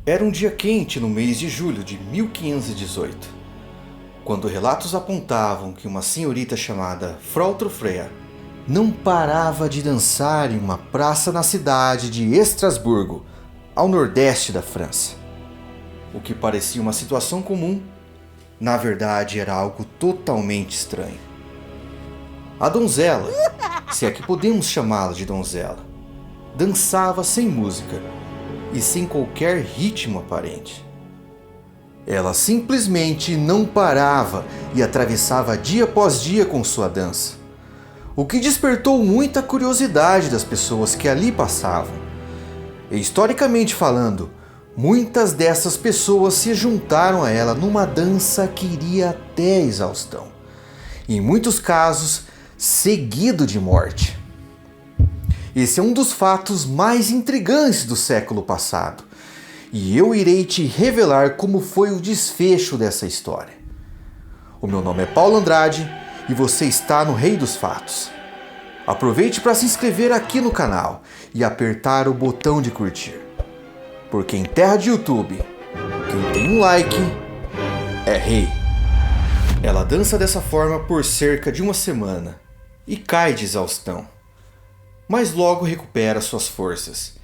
Era um dia quente no mês de julho de 1518, quando relatos apontavam que uma senhorita chamada Frau Trofréa não parava de dançar em uma praça na cidade de Estrasburgo, ao nordeste da França. O que parecia uma situação comum, na verdade era algo totalmente estranho. A donzela, se é que podemos chamá-la de donzela, dançava sem música e sem qualquer ritmo aparente. Ela simplesmente não parava e atravessava dia após dia com sua dança, o que despertou muita curiosidade das pessoas que ali passavam. E, historicamente falando, muitas dessas pessoas se juntaram a ela numa dança que iria até a exaustão, e em muitos casos, seguido de morte. Esse é um dos fatos mais intrigantes do século passado, e eu irei te revelar como foi o desfecho dessa história. O meu nome é Paulo Andrade e você está no Rei dos Fatos. Aproveite para se inscrever aqui no canal e apertar o botão de curtir, porque em terra de YouTube, quem tem um like é rei. Ela dança dessa forma por cerca de uma semana e cai de exaustão, mas logo recupera suas forças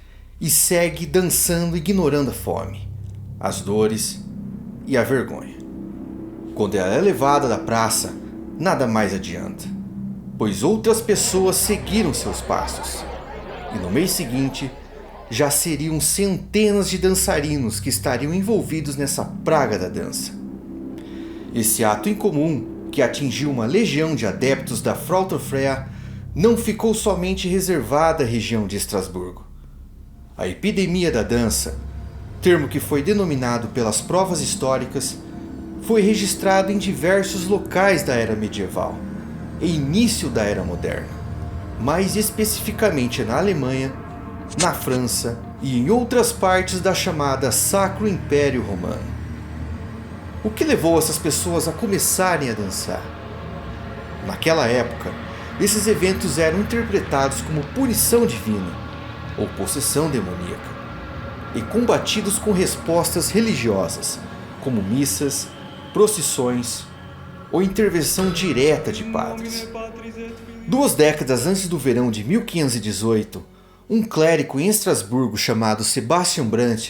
e segue dançando, ignorando a fome, as dores e a vergonha. Quando ela é levada da praça, nada mais adianta, pois outras pessoas seguiram seus passos, e no mês seguinte já seriam centenas de dançarinos que estariam envolvidos nessa praga da dança. Esse ato incomum, que atingiu uma legião de adeptos da Frau Trofréa, não ficou somente reservada à região de Estrasburgo. A epidemia da dança, termo que foi denominado pelas provas históricas, foi registrado em diversos locais da era medieval e início da era moderna, mais especificamente na Alemanha, na França e em outras partes da chamada Sacro Império Romano. O que levou essas pessoas a começarem a dançar? Naquela época, esses eventos eram interpretados como punição divina ou possessão demoníaca, e combatidos com respostas religiosas, como missas, procissões ou intervenção direta de padres. 2 décadas antes do verão de 1518, um clérigo em Estrasburgo chamado Sebastian Brant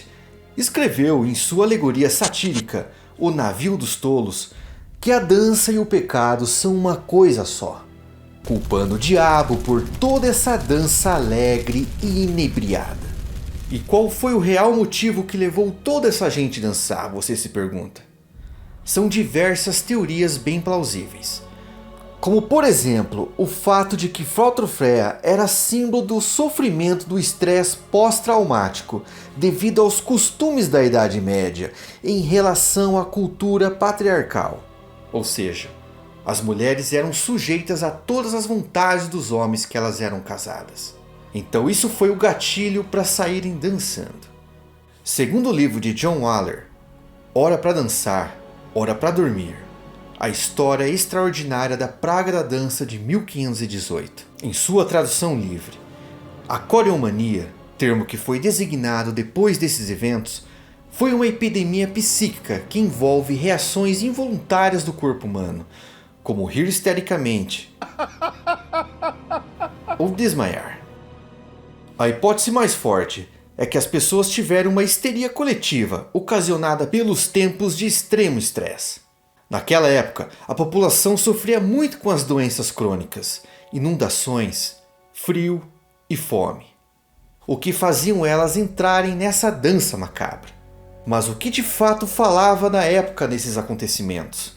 escreveu em sua alegoria satírica O Navio dos Tolos que a dança e o pecado são uma coisa só, culpando o diabo por toda essa dança alegre e inebriada. E qual foi o real motivo que levou toda essa gente a dançar, você se pergunta? São diversas teorias bem plausíveis, como por exemplo o fato de que Frau Trofréa era símbolo do sofrimento do estresse pós-traumático devido aos costumes da Idade Média em relação à cultura patriarcal, ou seja, as mulheres eram sujeitas a todas as vontades dos homens que elas eram casadas. Então isso foi o gatilho para saírem dançando. Segundo o livro de John Waller, Hora para Dançar, Hora para Dormir, a história extraordinária da praga da dança de 1518. Em sua tradução livre, a coreomania, termo que foi designado depois desses eventos, foi uma epidemia psíquica que envolve reações involuntárias do corpo humano, como rir histericamente ou desmaiar. A hipótese mais forte é que as pessoas tiveram uma histeria coletiva ocasionada pelos tempos de extremo estresse. Naquela época, a população sofria muito com as doenças crônicas, inundações, frio e fome, o que faziam elas entrarem nessa dança macabra. Mas o que de fato falava na época desses acontecimentos?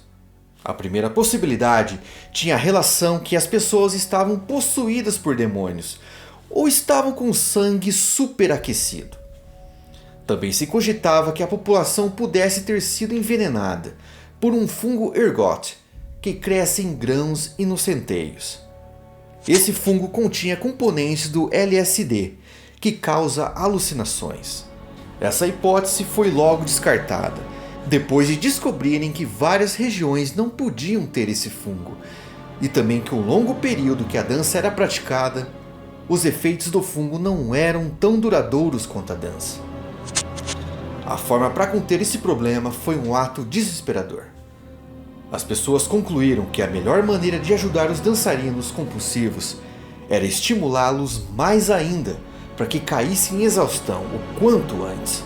A primeira possibilidade tinha a relação que as pessoas estavam possuídas por demônios ou estavam com o sangue superaquecido. Também se cogitava que a população pudesse ter sido envenenada por um fungo ergot que cresce em grãos e nos centeios. Esse fungo continha componentes do LSD, que causa alucinações. Essa hipótese foi logo descartada, depois de descobrirem que várias regiões não podiam ter esse fungo, e também que o longo período que a dança era praticada, os efeitos do fungo não eram tão duradouros quanto a dança. A forma para conter esse problema foi um ato desesperador. As pessoas concluíram que a melhor maneira de ajudar os dançarinos compulsivos era estimulá-los mais ainda para que caíssem em exaustão o quanto antes.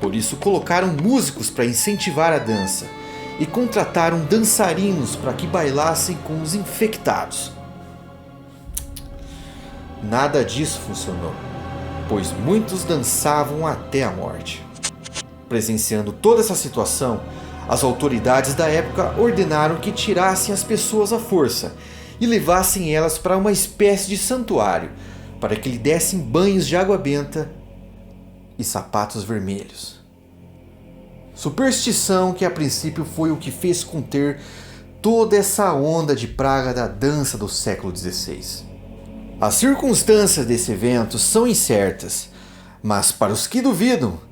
Por isso colocaram músicos para incentivar a dança e contrataram dançarinos para que bailassem com os infectados. Nada disso funcionou, pois muitos dançavam até a morte. Presenciando toda essa situação, as autoridades da época ordenaram que tirassem as pessoas à força e levassem elas para uma espécie de santuário, para que lhe dessem banhos de água benta e sapatos vermelhos. Superstição que a princípio foi o que fez conter toda essa onda de praga da dança do século XVI. As circunstâncias desse evento são incertas, mas para os que duvidam,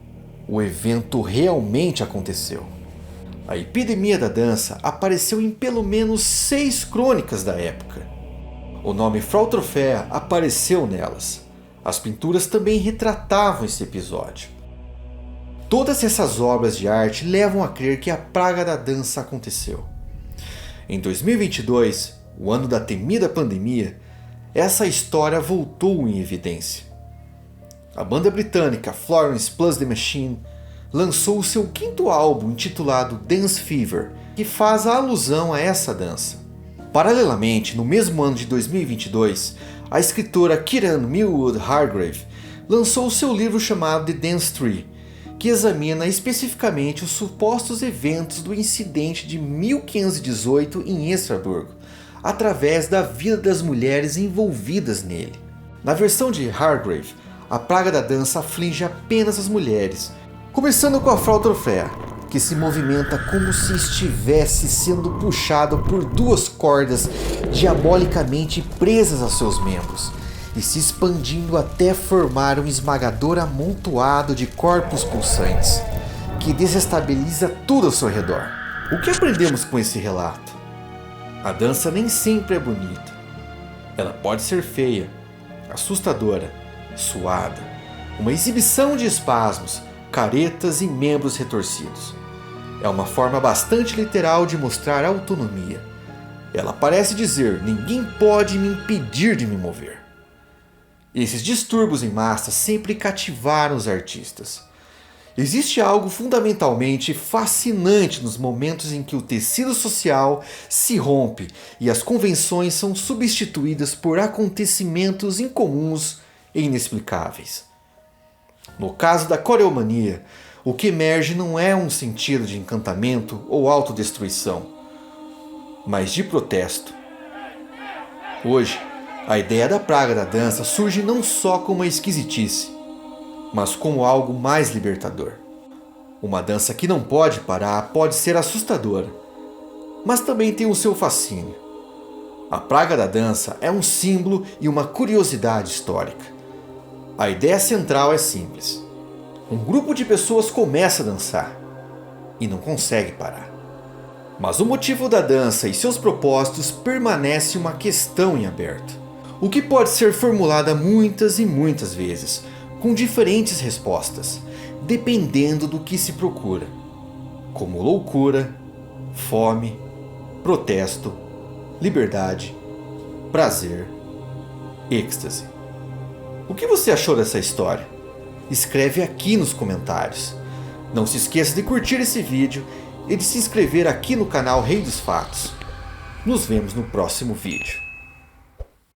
o evento realmente aconteceu. A epidemia da dança apareceu em pelo menos 6 crônicas da época. O nome Frautroféia apareceu nelas. As pinturas também retratavam esse episódio. Todas essas obras de arte levam a crer que a praga da dança aconteceu. Em 2022, o ano da temida pandemia, essa história voltou em evidência. A banda britânica Florence Plus The Machine lançou o seu 5º álbum intitulado Dance Fever, que faz a alusão a essa dança. Paralelamente, no mesmo ano de 2022, a escritora Kieran Millwood Hargrave lançou o seu livro chamado The Dance Tree, que examina especificamente os supostos eventos do incidente de 1518 em Estrasburgo, através da vida das mulheres envolvidas nele. Na versão de Hargrave, a praga da dança aflige apenas as mulheres, começando com a Frautroféia, que se movimenta como se estivesse sendo puxado por 2 cordas diabolicamente presas aos seus membros, e se expandindo até formar um esmagador amontoado de corpos pulsantes, que desestabiliza tudo ao seu redor. O que aprendemos com esse relato? A dança nem sempre é bonita. Ela pode ser feia, assustadora, suada, uma exibição de espasmos, caretas e membros retorcidos. É uma forma bastante literal de mostrar autonomia. Ela parece dizer: ninguém pode me impedir de me mover. Esses distúrbios em massa sempre cativaram os artistas. Existe algo fundamentalmente fascinante nos momentos em que o tecido social se rompe e as convenções são substituídas por acontecimentos incomuns e inexplicáveis. No caso da coreomania, o que emerge não é um sentido de encantamento ou autodestruição, mas de protesto. Hoje, a ideia da praga da dança surge não só como uma esquisitice, mas como algo mais libertador. Uma dança que não pode parar pode ser assustadora, mas também tem o seu fascínio. A praga da dança é um símbolo e uma curiosidade histórica. A ideia central é simples. Um grupo de pessoas começa a dançar e não consegue parar. Mas o motivo da dança e seus propósitos permanece uma questão em aberto, o que pode ser formulada muitas e muitas vezes, com diferentes respostas, dependendo do que se procura, como loucura, fome, protesto, liberdade, prazer, êxtase. O que você achou dessa história? Escreve aqui nos comentários. Não se esqueça de curtir esse vídeo e de se inscrever aqui no canal Rei dos Fatos. Nos vemos no próximo vídeo.